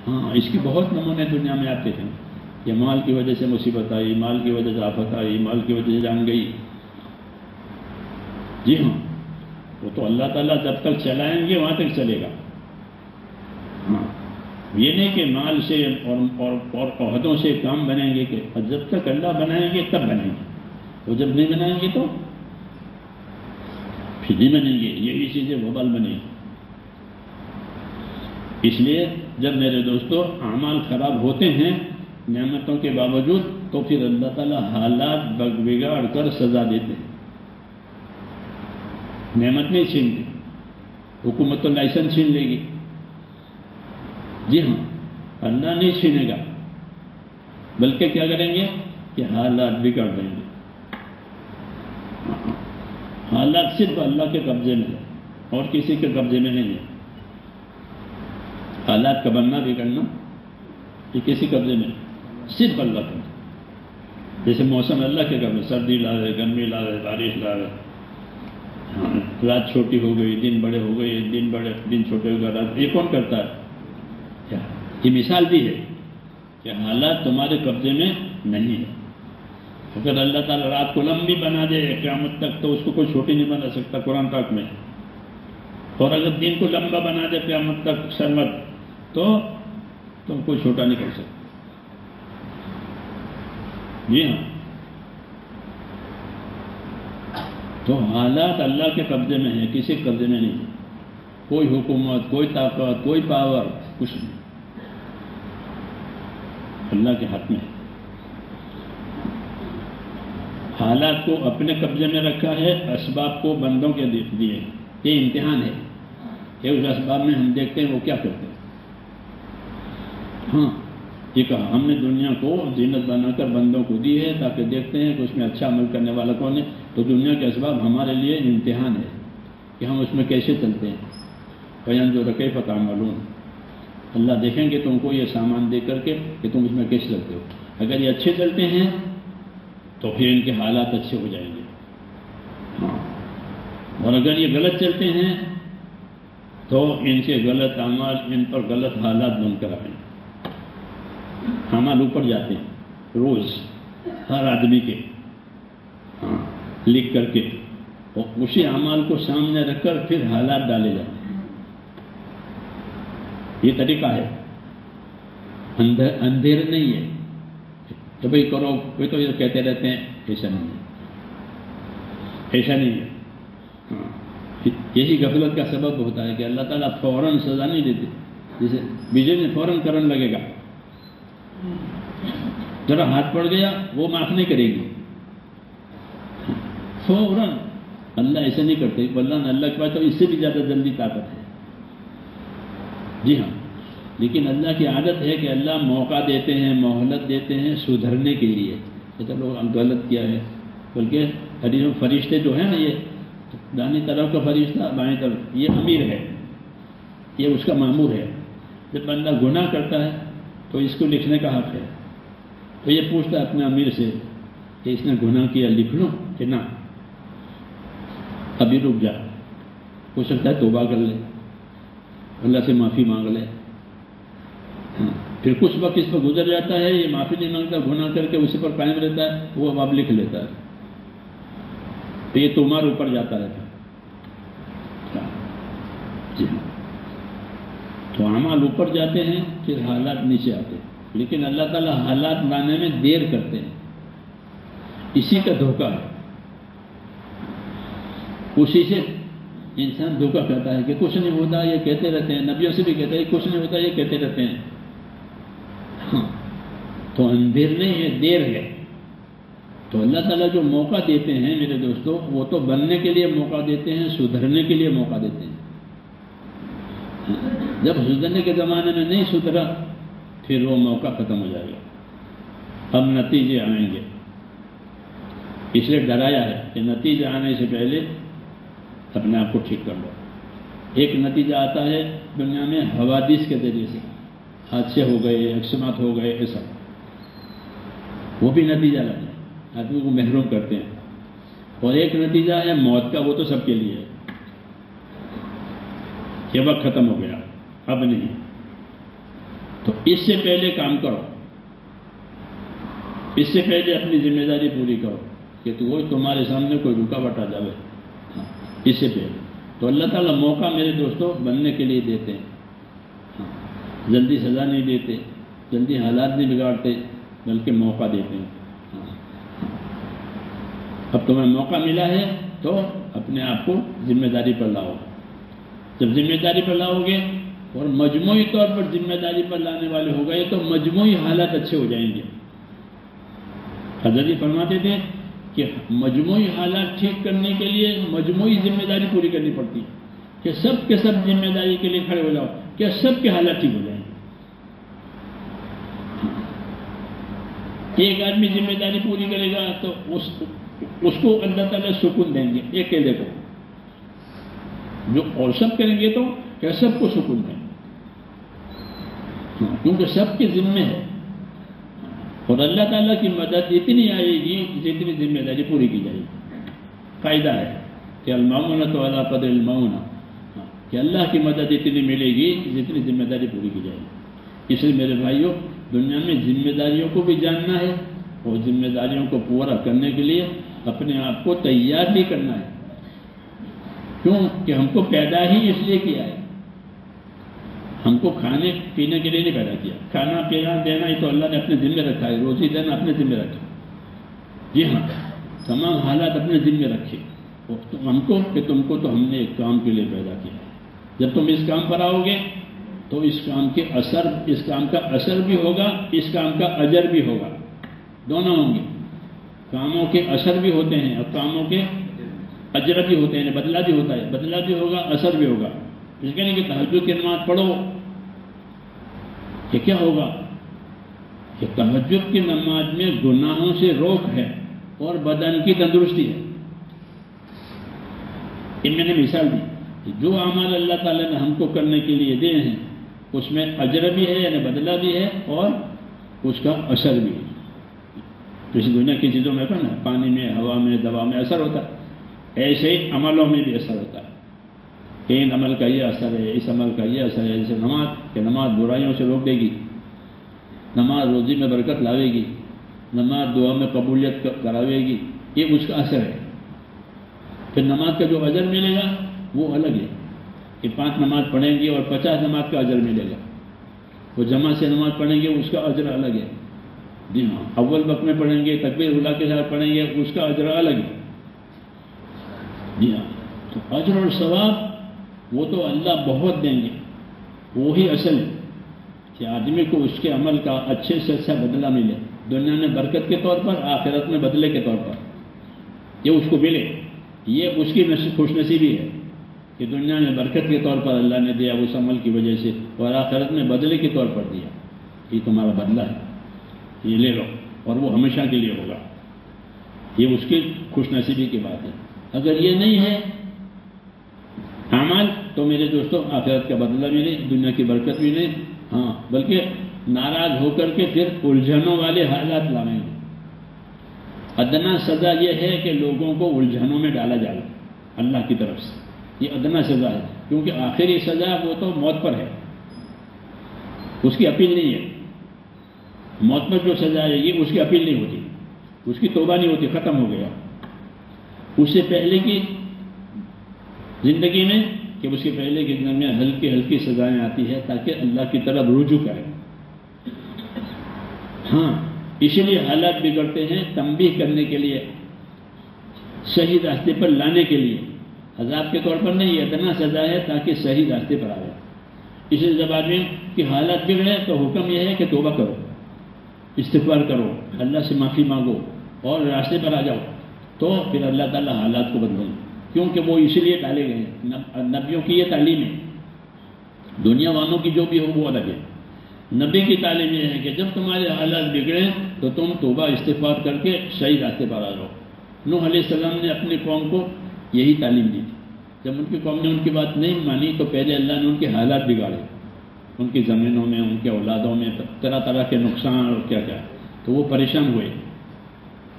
ہاں، اس کی بہت نمونے دنیا میں آتے ہیں کہ مال کی وجہ سے مصیبت آئی، مال کی وجہ سے آفت آئی، مال کی وجہ سے جان گئی. جی ہاں، وہ تو اللہ تعالیٰ جب تک چلائیں گے وہاں تک چلے گا. ہاں، یہ نہیں کہ مال سے اور عہدوں سے کام بنیں گے، کہ جب تک اللہ بنائیں گے تب بنیں گے، وہ جب نہیں بنائیں گے تو پھر نہیں بنیں گے. یہی چیزیں وبال بنے گی. اس لیے جب میرے دوستو اعمال خراب ہوتے ہیں نعمتوں کے باوجود، تو پھر اللہ تعالیٰ حالات بگاڑ کر سزا دیتے ہیں. نعمت نہیں چھینتے، حکومت تو لائسنس چھین لے گی. جی ہاں، اللہ نہیں چھینے گا، بلکہ کیا کریں گے کہ حالات بگڑ دیں گے. حالات صرف اللہ کے قبضے میں ہے اور کسی کے قبضے میں نہیں ہے. حالات کا بننا بگڑنا یہ کسی قبضے میں صرف اللہ کا. جیسے موسم اللہ کے قبضے، سردی لا رہے، گرمی لا رہے، بارش لا رہے. رات چھوٹی ہو گئی، دن بڑے ہو گئے، دن چھوٹے ہو گئے، رات. یہ کون کرتا ہے؟ کیا یہ مثال بھی ہے کہ حالات تمہارے قبضے میں نہیں ہے. اگر اللہ تعالیٰ رات کو لمبی بنا دے قیامت تک تو اس کو کوئی چھوٹی نہیں بنا سکتا قرآن پاک میں. اور اگر دن کو لمبا بنا دے قیامت تک سرمد تو تم کو چھوٹا نہیں کر سکتے. جی ہاں، تو حالات اللہ کے قبضے میں ہیں، کسی کے قبضے میں نہیں. کوئی حکومت، کوئی طاقت، کوئی پاور، کچھ نہیں، اللہ کے ہاتھ میں ہے. حالات کو اپنے قبضے میں رکھا ہے، اسباب کو بندوں کے دیے. یہ امتحان ہے کہ اس اسباب میں ہم دیکھتے ہیں وہ کیا کرتے ہیں. ہاں، یہ کہا ہم نے دنیا کو زینت بنا کر بندوں کو دی ہے تاکہ دیکھتے ہیں کہ اس میں اچھا عمل کرنے والا کون ہے. تو دنیا کے اسباب ہمارے لیے امتحان ہے کہ ہم اس میں کیسے چلتے ہیں. فینظر کیف تعملون. اللہ دیکھیں گے تم کو یہ سامان دے کر کے کہ تم اس میں کیسے چلتے ہو. اگر یہ اچھے چلتے ہیں تو پھر ان کے حالات اچھے ہو جائیں گے. ہاں، اور اگر یہ غلط چلتے ہیں تو ان کے غلط اعمال ان پر غلط حالات بن کر آئیں گے. اعمال اوپر جاتے ہیں روز ہر آدمی کے. ہاں، لکھ کر کے اور اسی اعمال کو سامنے رکھ کر پھر حالات ڈالے جاتے ہیں. یہ طریقہ ہے، اندھیر نہیں ہے تو بھائی کرو. کوئی تو یہ کہتے رہتے ہیں، ایسا نہیں ہے، ایسا نہیں ہے. ہاں، یہی غفلت کا سبب ہوتا ہے کہ اللہ تعالیٰ فوراً سزا نہیں دیتے. جیسے بجلی میں فوراً کرنٹ لگے گا، ذرا ہاتھ پڑ گیا وہ معاف نہیں کرے گی فوراً. اللہ ایسے نہیں کرتے. اللہ کے پاس تو اس سے بھی زیادہ جلدی طاقت ہے. جی ہاں، لیکن اللہ کی عادت ہے کہ اللہ موقع دیتے ہیں، مہلت دیتے ہیں سدھرنے کے لیے. چلو غلط کیا ہے، بلکہ فرشتے جو ہیں نا، یہ دائیں طرف کا فرشتہ بائیں طرف، یہ امیر ہے، یہ اس کا مامور ہے. جب بندہ گناہ کرتا ہے تو اس کو لکھنے کا حق ہے. تو یہ پوچھتا ہے اپنے امیر سے کہ اس نے گناہ کیا، لکھ لوں کہ نہ، ابھی رک جا. ہو سکتا ہے توبہ کر لے، اللہ سے معافی مانگ لے. پھر کچھ وقت اس پر گزر جاتا ہے، یہ معافی نہیں مانگتا، گناہ کر کے اسی پر قائم رہتا ہے، وہ اب لکھ لیتا ہے. تو یہ تمہارے اوپر جاتا رہتا ہے. جی ہاں، تو اعمال اوپر جاتے ہیں پھر حالات نیچے آتے ہیں. لیکن اللہ تعالیٰ حالات لانے میں دیر کرتے ہیں. اسی کا دھوکہ ہے. اسی سے انسان دھوکہ کہتا ہے کہ کچھ نہیں ہوتا، یہ کہتے رہتے ہیں. نبیوں سے بھی کہتے ہیں کچھ نہیں ہوتا، یہ کہتے رہتے ہیں. ہاں، تو اندھیر نہیں ہے، دیر ہے. تو اللہ تعالیٰ جو موقع دیتے ہیں میرے دوستو، وہ تو بننے کے لیے موقع دیتے ہیں، سدھرنے کے لیے موقع دیتے ہیں. جب سدھرنے کے زمانے میں نہیں سدھرا پھر وہ موقع ختم ہو جائے گا. اب نتیجے آئیں گے، اس لیے ڈرایا ہے کہ نتیجے آنے سے پہلے اپنے آپ کو ٹھیک کر لو. ایک نتیجہ آتا ہے دنیا میں حوادث کے ذریعے سے، حادثے ہو گئے، ایکسیڈنٹ ہو گئے، ایسا وہ بھی نتیجہ لاتے ہیں، آدمی کو محروم کرتے ہیں. اور ایک نتیجہ ہے موت کا، وہ تو سب کے لیے ہے کہ وقت ختم ہو گیا، اب نہیں. تو اس سے پہلے کام کرو، اس سے پہلے اپنی ذمہ داری پوری کرو کہ وہ تمہارے سامنے کوئی رکاوٹ آ جائے، اس سے پہلے تو اللہ تعالیٰ موقع میرے دوستوں بننے کے لیے دیتے ہیں، جلدی سزا نہیں دیتے، جلدی حالات نہیں بگاڑتے، بلکہ موقع دیتے ہیں۔ اب تمہیں موقع ملا ہے تو اپنے آپ کو ذمہ داری پر لاؤ، جب ذمہ داری پر لاؤ گے اور مجموعی طور پر ذمہ داری پر لانے والے ہو گئے تو مجموعی حالات اچھے ہو جائیں گے۔ حضرت جی فرماتے تھے کہ مجموعی حالات ٹھیک کرنے کے لیے مجموعی ذمہ داری پوری کرنی پڑتی ہے، کہ سب کے سب ذمہ داری کے لیے کھڑے ہو جاؤ کہ سب کے حالات ٹھیک ہو جائیں گے۔ ایک آدمی ذمہ داری پوری کرے گا تو اس کو اللہ تعالیٰ سکون دیں گے، اکیلے کو، جو اور سب کریں گے تو کہ سب کو سکون دیں گے، کیونکہ سب کے ذمے ہے، اور اللہ تعالیٰ کی مدد اتنی آئے گی جتنی ذمہ داری پوری کی جائے گی۔ قاعدہ ہے کہ المعونۃ علی قدر المعونہ، کہ اللہ کی مدد اتنی ملے گی جتنی ذمہ داری پوری کی جائے گی۔ اس لیے میرے بھائیوں، دنیا میں ذمہ داریوں کو بھی جاننا ہے اور ذمہ داریوں کو پورا کرنے کے لیے اپنے آپ کو تیار بھی کرنا ہے، کیوں کہ ہم کو پیدا ہی اس لیے کیا ہے، ہم کو کھانے پینے کے لیے نہیں پیدا کیا، کھانا پینا دینا ہی تو اللہ نے اپنے ذمے رکھا ہے، روزی دینا اپنے ذمے رکھا، جی ہاں، تمام حالات اپنے ذمے رکھے، اور ہم کو کہ تم کو تو ہم نے ایک کام کے لیے پیدا کیا ہے، جب تم اس کام پر آؤ گے تو اس کام کا اثر بھی ہوگا، اس کام کا اجر بھی ہوگا، دونوں ہوں گے۔ کاموں کے اثر بھی ہوتے ہیں اور کاموں کے اجر بھی ہوتے ہیں، بدلہ بھی ہوتا ہے، بدلہ بھی ہوگا، اثر بھی ہوگا۔ اس کے لیے کہ تہجد کی نماز پڑھو، کہ کیا ہوگا کہ تہجد کی نماز میں گناہوں سے روک ہے اور بدن کی تندرستی ہے۔ یہ میں نے مثال دی کہ جو اعمال اللہ تعالیٰ نے ہم کو کرنے کے لیے دے ہیں اس میں اجر بھی ہے، یعنی بدلہ بھی ہے، اور اس کا اثر بھی ہے۔ جیسے دنیا کی چیزوں میں نا پانی میں، ہوا میں، دوا میں اثر ہوتا ہے، ایسے ہی عملوں میں بھی اثر ہوتا ہے، کہ ان عمل کا یہ اثر ہے، اس عمل کا یہ اثر ہے۔ جیسے نماز، کہ نماز برائیوں سے روک دے گی، نماز روزی میں برکت لاوے گی، نماز دعا میں قبولیت کراوے گی، یہ اس کا اثر ہے۔ پھر نماز کا جو اجر ملے گا وہ الگ ہے، کہ 5 نماز پڑھیں گے اور 50 نماز کا اجر ملے گا، وہ جمع سے نماز پڑھیں گے اس کا اجر الگ ہے، جی ہاں، اول وقت میں پڑھیں گے، تکبیر اولیٰ کے ساتھ پڑھیں گے، اس کا اجر الگ ہے، جی ہاں۔ تو اجر اور ثواب وہ تو اللہ بہت دیں گے، وہی اصل ہے کہ آدمی کو اس کے عمل کا اچھے سے اچھا بدلہ ملے، دنیا میں برکت کے طور پر، آخرت میں بدلے کے طور پر، یہ اس کو ملے، یہ اس کی خوش نصیبی ہے کہ دنیا میں برکت کے طور پر اللہ نے دیا اس عمل کی وجہ سے، اور آخرت میں بدلے کے طور پر دیا، یہ تمہارا بدلہ ہے، یہ لے لو، اور وہ ہمیشہ کے لیے ہوگا، یہ اس کی خوش نصیبی کی بات ہے۔ اگر یہ نہیں ہے اعمال تو میرے دوستوں آخرت کا بدلہ بھی نہیں، دنیا کی برکت بھی نہیں، ہاں بلکہ ناراض ہو کر کے پھر الجھنوں والے حالات لائیں گے۔ ادنا سزا یہ ہے کہ لوگوں کو الجھنوں میں ڈالا جائے اللہ کی طرف سے، یہ ادنا سزا ہے، کیونکہ آخری سزا وہ تو موت پر ہے، اس کی اپیل نہیں ہے، موت پر جو سزا آئے گی اس کی اپیل نہیں ہوتی، اس کی توبہ نہیں ہوتی، ختم ہو گیا۔ اس سے پہلے کی زندگی میں، کہ اس کے پہلے کی زندگی میں ہلکی ہلکی سزائیں آتی ہے تاکہ اللہ کی طرف رجوع کرے، ہاں اسی لیے حالات بگڑتے ہیں، تنبیہ کرنے کے لیے، صحیح راستے پر لانے کے لیے، عذاب کے طور پر نہیں، یہ اتنا سزا ہے تاکہ صحیح راستے پر آئے۔ اس لیے جب آدمی کی حالات بگڑے تو حکم یہ ہے کہ توبہ کرو، استغفار کرو، اللہ سے معافی مانگو اور راستے پر آ جاؤ، تو پھر اللہ تعالیٰ حالات کو بدلیں، کیونکہ وہ اسی لیے ڈالے گئے ہیں۔ نبیوں کی یہ تعلیم ہے، دنیا والوں کی جو بھی ہو وہ الگ ہے، نبی کی تعلیم یہ ہے کہ جب تمہارے حالات بگڑیں تو تم توبہ استغفار کر کے صحیح راستے پر آ جاؤ۔ نوح علیہ السلام نے اپنی قوم کو یہی تعلیم دی تھی، جب ان کی قوم نے ان کی بات نہیں مانی تو پہلے اللہ نے ان کے حالات بگاڑے، ان کی زمینوں میں، ان کے اولادوں میں طرح طرح کے نقصان اور کیا کیا، تو وہ پریشان ہوئے۔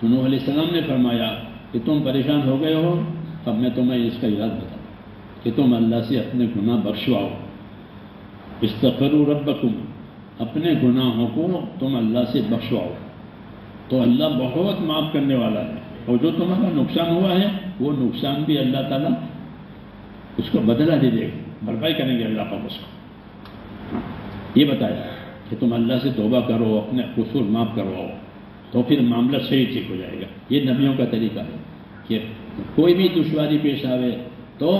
تو نوح علیہ السلام نے فرمایا کہ تم پریشان ہو گئے ہو، اب میں تمہیں اس کا علاج بتاؤں کہ تم اللہ سے اپنے گناہ بخشواؤ، استغفروا ربکم، اپنے گناہوں کو تم اللہ سے بخشواؤ تو اللہ بہت معاف کرنے والا ہے، اور جو تمہارا نقصان ہوا ہے وہ نقصان بھی اللہ تعالیٰ اس کو بدلہ دے دے گا، بھرپائی کریں گے اللہ پاک اس کو۔ یہ بتایا کہ تم اللہ سے توبہ کرو، اپنے قصور معاف کرواؤ تو پھر معاملہ صحیح ٹھیک ہو جائے گا۔ یہ نبیوں کا طریقہ ہے کہ کوئی بھی دشواری پیش آوے تو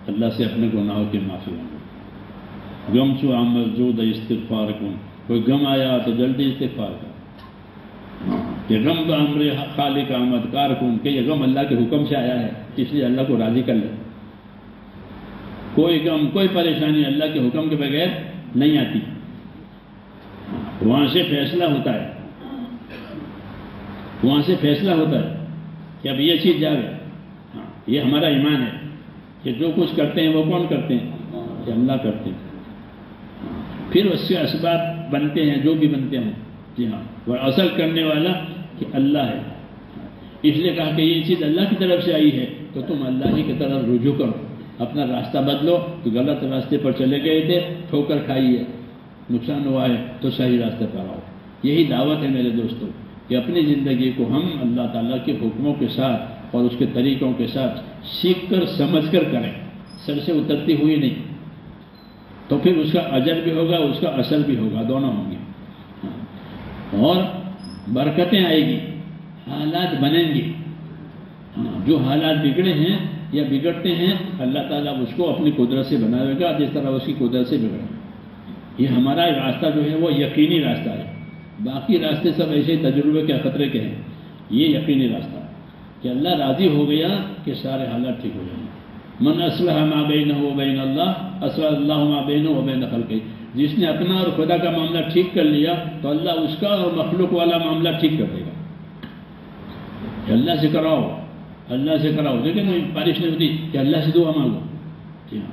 اللہ سے اپنے گناہوں کی معافی مانگو۔ غم چو آمد زود استغفار کن، کوئی غم آیا تو جلدی استغفار کر، کہ غم بامر خالق آمد کار کن، کہ یہ غم اللہ کے حکم سے آیا ہے اس لیے اللہ کو راضی کر لے۔ کوئی غم کوئی پریشانی اللہ کے حکم کے بغیر نہیں آتی، وہاں سے فیصلہ ہوتا ہے، وہاں سے فیصلہ ہوتا ہے کہ اب یہ چیز جائے۔ یہ ہمارا ایمان ہے کہ جو کچھ کرتے ہیں وہ کون کرتے ہیں؟ کہ اللہ کرتے ہیں، پھر اس سے اسباب بنتے ہیں جو بھی بنتے ہیں۔ جی ہاں، اور اصل کرنے والا کہ اللہ ہے، اس لیے کہا کہ یہ چیز اللہ کی طرف سے آئی ہے تو تم اللہ ہی کی طرف رجوع کرو، اپنا راستہ بدلو۔ تو غلط راستے پر چلے گئے تھے، ٹھوکر کھائی ہے، نقصان ہوا ہے تو صحیح راستے پر آؤ۔ یہی دعوت ہے میرے دوستوں کہ اپنی زندگی کو ہم اللہ تعالیٰ کے حکموں کے ساتھ اور اس کے طریقوں کے ساتھ سیکھ کر سمجھ کر کریں، سر سے اترتی ہوئی نہیں، تو پھر اس کا اجر بھی ہوگا، اس کا اثر بھی ہوگا، دونوں ہوں گے، اور برکتیں آئے گی، حالات بنیں گے۔ جو حالات بگڑے ہیں یا بگڑتے ہیں اللہ تعالیٰ اس کو اپنی قدرت سے بنائے گا جس طرح اس کی قدرت سے بگڑے۔ یہ ہمارا راستہ جو ہے وہ یقینی راستہ ہے، باقی راستے سب ایسے تجربے کے خطرے کے ہیں، یہ یقینی راستہ ہے کہ اللہ راضی ہو گیا کہ سارے حالات ٹھیک ہو جائیں گے۔ من اصلح ما بینہ و بین اللہ اصلح اللہ ما بینہ و بین خلقہ، جس نے اپنا اور خدا کا معاملہ ٹھیک کر لیا تو اللہ اس کا اور مخلوق والا معاملہ ٹھیک کر دے گا۔ اللہ سے کراؤ، اللہ سے کراؤ، دیکھیں نا بارش نہیں ہوتی کہ اللہ سے دعا مانگو، جی ہاں،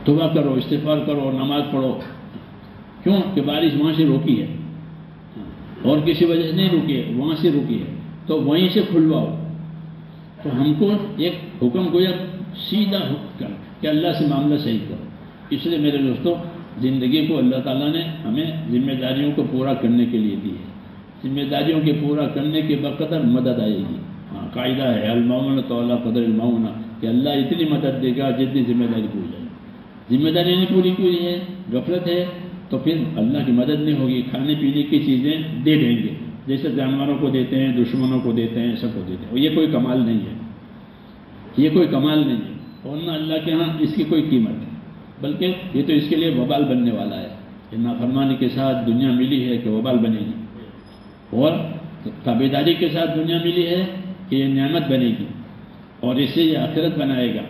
توبہ کرو، استغفار کرو، نماز پڑھو، کیوں کہ بارش وہاں سے روکی ہے اور کسی وجہ سے نہیں روکی ہے، وہاں سے روکی ہے تو وہیں سے کھلواؤ۔ تو ہم کو ایک حکم گویا سیدھا حکم کر کہ اللہ سے معاملہ صحیح کرو۔ اس لیے میرے دوستوں زندگی کو اللہ تعالیٰ نے ہمیں ذمہ داریوں کو پورا کرنے کے لیے دی ہے، ذمہ داریوں کے پورا کرنے کے بقدر مدد آئے گی۔ ہاں، قاعدہ ہے المعونۃ علی قدر المعونہ، کہ اللہ اتنی مدد دے گا جتنی ذمہ داری پوری جائے۔ ذمہ داری نہیں پوری کی ہے، غفلت ہے، تو پھر اللہ کی مدد نہیں ہوگی، کھانے پینے کی چیزیں دے دیں گے جیسے جانوروں کو دیتے ہیں، دشمنوں کو دیتے ہیں، سب کو دیتے ہیں، اور یہ کوئی کمال نہیں ہے، یہ کوئی کمال نہیں ہے، اور نہ اللہ کے ہاں اس کی کوئی قیمت ہے، بلکہ یہ تو اس کے لیے وبال بننے والا ہے کہ نافرمانی کے ساتھ دنیا ملی ہے کہ وبال بنے گی، اور تابعداری کے ساتھ دنیا ملی ہے کہ یہ نعمت بنے گی، اور اس سے یہ آخرت بنائے گا۔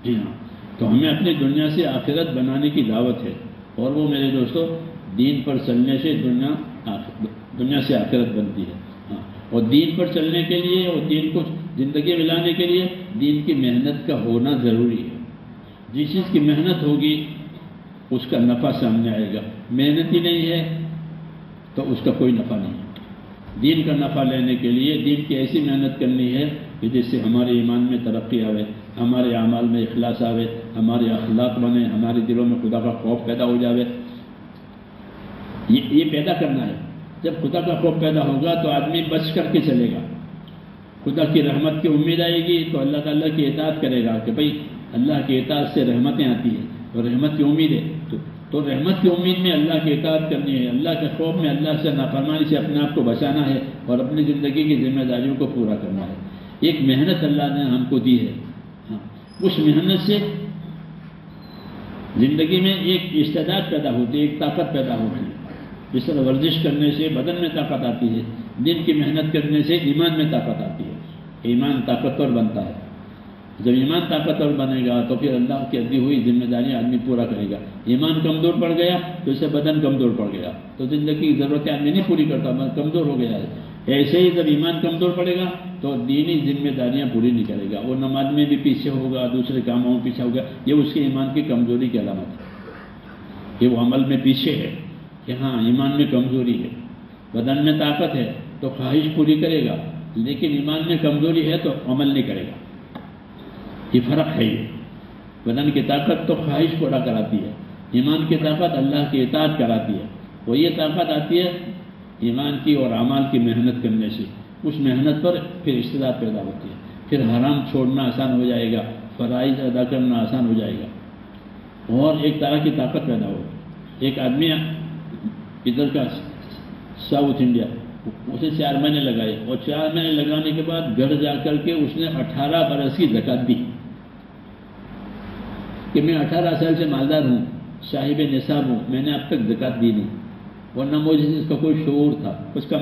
جی ہاں، تو ہمیں اپنی دنیا سے آخرت بنانے کی دعوت ہے، اور وہ میرے دوستوں دین پر چلنے سے دنیا سے آخرت بنتی ہے۔ ہاں، اور دین پر چلنے کے لیے اور دین کو زندگی میں لانے کے لیے دین کی محنت کا ہونا ضروری ہے۔ جس چیز کی محنت ہوگی اس کا نفع سامنے آئے گا، محنت ہی نہیں ہے تو اس کا کوئی نفع نہیں ہے۔ دین کا نفع لینے کے لیے دین کی ایسی محنت کرنی ہے کہ جس سے ہمارے ایمان میں ترقی آوے، ہمارے اعمال میں اخلاص آوے، ہمارے اخلاق بنے، ہمارے دلوں میں خدا کا خوف پیدا ہو جاوے۔ یہ پیدا کرنا ہے۔ جب خدا کا خوف پیدا ہوگا تو آدمی بچ کر کے چلے گا، خدا کی رحمت کی امید آئے گی تو اللہ تعالیٰ کی اطاعت کرے گا کہ بھئی اللہ کی اطاعت سے رحمتیں آتی ہیں اور رحمت کی امید ہے، تو رحمت کی امید میں اللہ کی اطاعت کرنی ہے، اللہ کے خوف میں اللہ سے نافرمانی سے اپنے آپ کو بچانا ہے اور اپنی زندگی کی ذمہ داریوں کو پورا کرنا ہے۔ ایک محنت اللہ نے ہم کو دی ہے، اس محنت سے زندگی میں ایک استعداد پیدا ہوتی ہے، ایک طاقت پیدا ہوتی ہے۔ جس طرح ورزش کرنے سے بدن میں طاقت آتی ہے، دین کی محنت کرنے سے ایمان میں طاقت آتی ہے، ایمان طاقتور بنتا ہے۔ جب ایمان طاقتور بنے گا تو پھر اللہ کی دی ہوئی ذمہ داریاں آدمی پورا کرے گا۔ ایمان کمزور پڑ گیا تو اس سے بدن کمزور پڑ گیا تو زندگی کی ضرورتیں آدمی نہیں پوری کرتا، کمزور ہو گیا ہے۔ ایسے ہی جب ایمان کمزور پڑے گا تو دینی ذمہ داریاں پوری نہیں کرے گا، وہ نماز میں بھی پیچھے ہوگا، دوسرے کاموں میں پیچھے ہوگا، یہ اس کے ایمان کی کمزوری کی علامت ہے کہ وہ عمل میں پیچھے ہے، کہ ہاں ایمان میں کمزوری ہے۔ بدن میں طاقت ہے تو خواہش پوری کرے گا، لیکن ایمان میں کمزوری ہے تو عمل نہیں کرے گا۔ یہ فرق ہے، یہ بدن کی طاقت تو خواہش پورا کراتی ہے، ایمان کی طاقت اللہ کی اطاعت کراتی ہے۔ وہ یہ طاقت آتی ہے ایمان کی اور اعمال کی محنت کرنے سے. اس محنت پر پھر استعداد پیدا ہوتی ہے. پھر حرام چھوڑنا آسان ہو جائے گا، فرائض ادا کرنا آسان ہو جائے گا، اور ایک طرح کی طاقت پیدا ہوگی. ایک آدمی ادھر کا ساؤتھ انڈیا، اسے 4 مہینے لگائے، اور 4 مہینے لگانے کے بعد گھر جا کر کے اس نے 18 برس کی زکات دی کہ میں 18 سال سے مالدار ہوں، صاحب نصاب ہوں، میں نے اب تک زکات دی نہیں. ورنہ مجھے اس کا کوئی شعور تھا. اس کا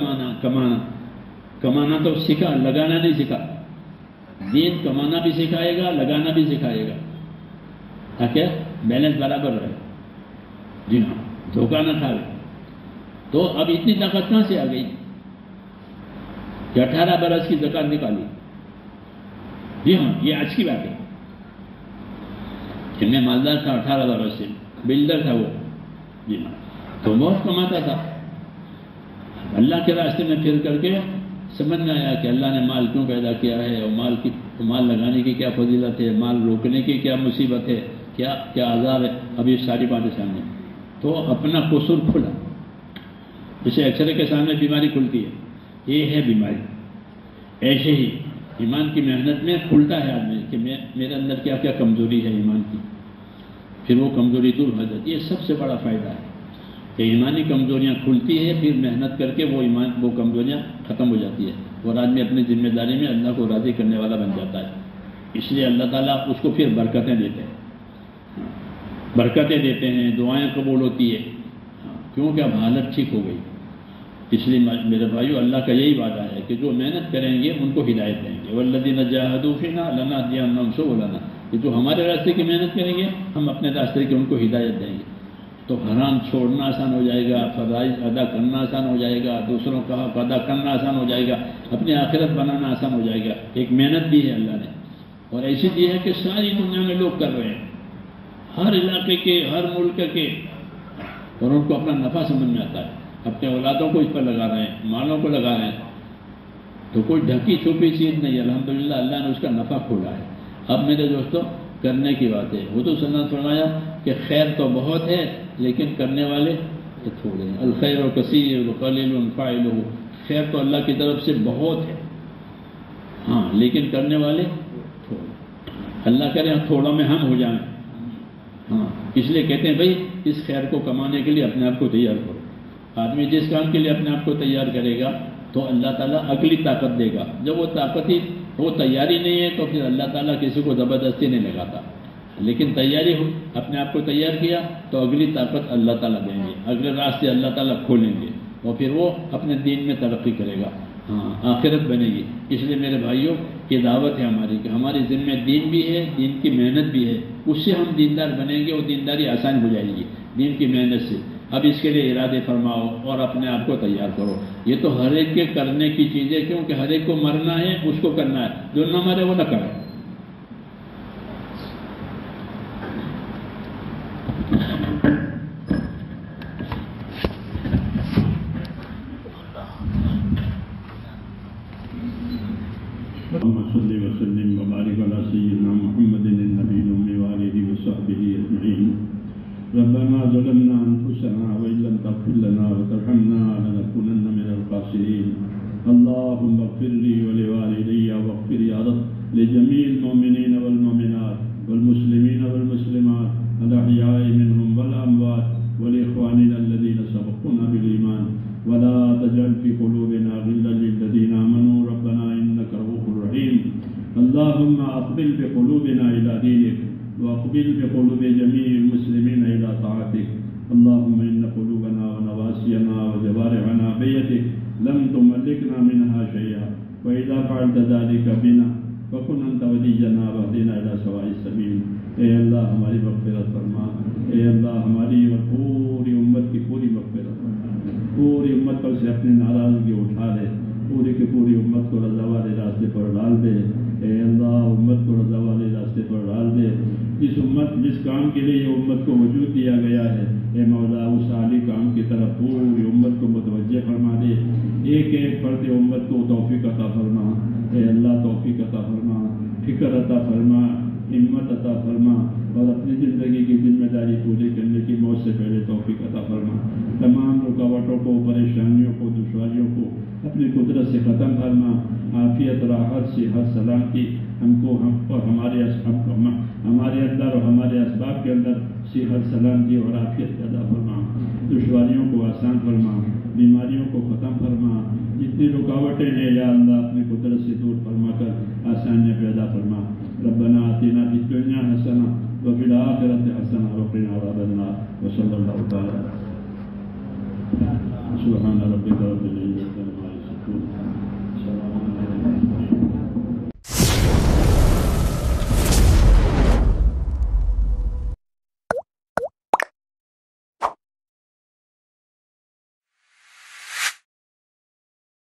کمانا تو سیکھا، لگانا نہیں سیکھا. دین کمانا بھی سکھائے گا، لگانا بھی سکھائے گا تاکہ بیلنس برابر رہے. جی ہاں، دھوکہ نہ کھائے. تو اب اتنی طاقت کہاں سے آ گئی کہ 18 برس کی زکات نکالی؟ جی ہاں، یہ آج کی بات ہے کہ میں مالدار تھا 18 برس سے، بلڈر تھا وہ. جی ہاں، تو بہت کماتا تھا. اللہ کے راستے میں پھر کر کے سمجھ میں آیا کہ اللہ نے مال کیوں پیدا کیا ہے، اور مال لگانے کی کیا فضیلت ہے، مال روکنے کی کیا مصیبت ہے، کیا عذاب ہے. اب یہ ساری باتیں سامنے تو اپنا قصور کھلا. جیسے ایکسرے کے سامنے بیماری کھلتی ہے، یہ ہے بیماری. ایسے ہی ایمان کی محنت میں کھلتا ہے آدمی کہ میرے اندر کیا کیا کمزوری ہے ایمان کی، پھر وہ کمزوری دور ہو جاتی ہے. یہ سب سے بڑا فائدہ ہے کہ ایمانی کمزوریاں کھلتی ہے، پھر محنت کر کے وہ کمزوریاں ختم ہو جاتی ہے، اور آدمی اپنی ذمہ داری میں اللہ کو راضی کرنے والا بن جاتا ہے. اس لیے اللہ تعالیٰ اس کو پھر برکتیں دیتے ہیں، دعائیں قبول ہوتی ہے. کیونکہ اب حالت ٹھیک ہو گئی. اس لیے میرے بھائیو، اللہ کا یہی وعدہ ہے کہ جو محنت کریں گے ان کو ہدایت دیں گے. والذین جاہدوا فینا لنہدینہم سبلنا، کہ جو ہمارے راستے کی محنت کریں گے ہم اپنے راستے کی ان کو ہدایت دیں گے. تو حرام چھوڑنا آسان ہو جائے گا، فرائض ادا کرنا آسان ہو جائے گا، دوسروں کا حق ادا کرنا آسان ہو جائے گا، اپنی آخرت بنانا آسان ہو جائے گا. ایک محنت بھی ہے اللہ نے، اور ایسی دی ہے کہ ساری دنیا میں لوگ کر رہے ہیں، ہر علاقے کے، ہر ملک کے، اور ان کو اپنا نفع سمجھ میں آتا ہے. اپنے اولادوں کو اس پر لگا رہے ہیں، مالوں کو لگا رہے ہیں. تو کوئی ڈھکی چھپی چیز نہیں. الحمدللہ اللہ نے اس کا نفع کھولا ہے. اب میرے دوستوں، کرنے کی بات ہے. حضور صلی اللہ علیہ وسلم فرمایا کہ خیر تو بہت ہے لیکن کرنے والے تو تھوڑے ہیں. الخیر کثیر وقلیل فاعلہ. خیر تو اللہ کی طرف سے بہت ہے، ہاں، لیکن کرنے والے تھوڑے. اللہ کرے تھوڑوں میں ہم ہو جائیں. ہاں، اس لیے کہتے ہیں بھائی اس خیر کو کمانے کے لیے اپنے آپ کو تیار کرو. آدمی جس کام کے لیے اپنے آپ کو تیار کرے گا تو اللہ تعالیٰ اگلی طاقت دے گا. جب وہ تیاری نہیں ہے تو پھر اللہ تعالیٰ کسی کو زبردستی نہیں لگاتا. لیکن تیاری ہو، اپنے آپ کو تیار کیا تو اگلی طاقت اللہ تعالیٰ دیں گے، اگلے راستے اللہ تعالیٰ کھولیں گے، اور پھر وہ اپنے دین میں ترقی کرے گا. ہاں، آخرت بنے گی. اس لیے میرے بھائیوں، یہ دعوت ہے ہماری کہ ہماری ذمہ دین بھی ہے، دین کی محنت بھی ہے. اس سے ہم دیندار بنیں گے اور دینداری آسان ہو جائے گی دین کی محنت سے. اب اس کے لیے ارادے فرماؤ اور اپنے آپ کو تیار کرو. یہ تو ہر ایک کے کرنے کی چیز ہے، کیونکہ ہر ایک کو مرنا ہے، اس کو کرنا ہے. جو نہ مرے وہ نہ کرے. صلی وسلم وبارک علی سیدنا محمد النبی الأمی وآلہ وصحبہ اجمعین. ربنا ظلمنا انفسنا وان لم تغفر لنا وترحمنا لنكونن من الخاسرين. اللهم اغفر لي ولوالدي واغفر يا رب لجميع المؤمنين والمؤمنات والمسلمين والمسلمات الأحياء منهم والأموات ولإخواننا الذين سبقونا بالإيمان ولا تجعل في قلوبنا غلا للذين آمنوا ربنا إنك رؤوف رحيم. اللهم أقبل بقلوبنا إلى دينك وأقبل بقلوب جميع المسلمين إلى طاعتك. اللهم إن قلوبنا ونواسينا وجوارحنا بيدك لم تملكنا منها شيئا، وإذا فعلت ذلك بنا فكن أنت ولينا واهدنا إلى سواء السبيل. اے اللہ ہماری مغفرت فرما. اے اللہ ہماری اور پوری امت کی پوری مغفرت فرما. پوری امت پر سے اپنی ناراضگی اٹھا لے. پوری کی پوری امت کو رضا والے راستے پر ڈال دے. اے اللہ امت کو رضا والے راستے پر ڈال دے. جس کام کے لیے یہ امت کو وجود دیا گیا ہے، اے مولا اس عالی کام کی طرف پوری امت کو متوجہ فرما دے. ایک ایک فرد امت کو توفیق عطا فرما. اے اللہ توفیق عطا فرما، فکر عطا فرما، ہمت عطا فرما، اور اپنی زندگی کی ذمہ داری پوری کرنے کی موت سے پہلے توفیق عطا فرما. تمام رکاوٹوں کو، پریشانیوں کو، دشواریوں کو اپنی قدرت سے ختم فرما، عافیت، راحت، صحت، سلامتی ہم کو، ہم اور ہمارے اندر اور ہمارے اسباب کے اندر صحت، سلامتی اور عافیت پیدا فرما، دشواریوں کو آسان فرما، بیماریوں کو ختم فرما، جتنی رکاوٹیں ہیں یا اللہ اپنی قدرت سے دور فرما کر آسانیاں پیدا فرما۔ ربنا آتنا فی الدنیا حسنہ وفی الآخرۃ حسنہ وقنا عذاب النار وصلی اللہ تعالی سبحان ربک رب العزۃ عما یصفون۔